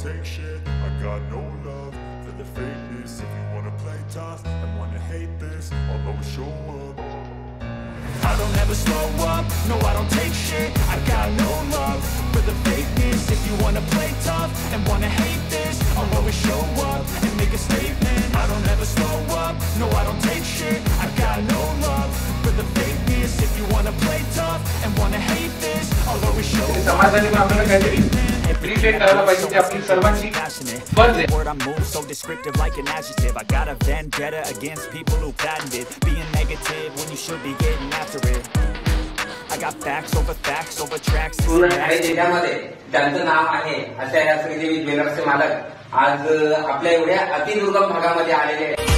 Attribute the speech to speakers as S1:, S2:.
S1: take shit. I got no love for the fakeness. If you wanna play tough and wanna hate this, I'll always show up. I don't ever slow up, no I don't take shit. I got no love for the fakeness. If you wanna play tough and wanna hate this, I'll always show up and make a statement. I don't ever slow up, no I don't take shit. I got no love for the fakeness. If you wanna play tough and wanna hate this, I'll always show up.
S2: समाजाने आपल्याला काहीतरी relate करायला पाहिजे ते आपली सर्वांची फर्ज आहे.
S1: Word I move so descriptive like an adjective. I got a vendetta against people who patented being negative when you should be getting after it. I got facts over tracks.
S2: पूर्ण ठाणे जिल्ह्यामध्ये ज्यांचं नाव आहे अशा या श्रीदेवी ज्वेलर्सचे मालक आज आपल्या एवढ्या अतिदुर्गम भागामध्ये आलेले आहेत.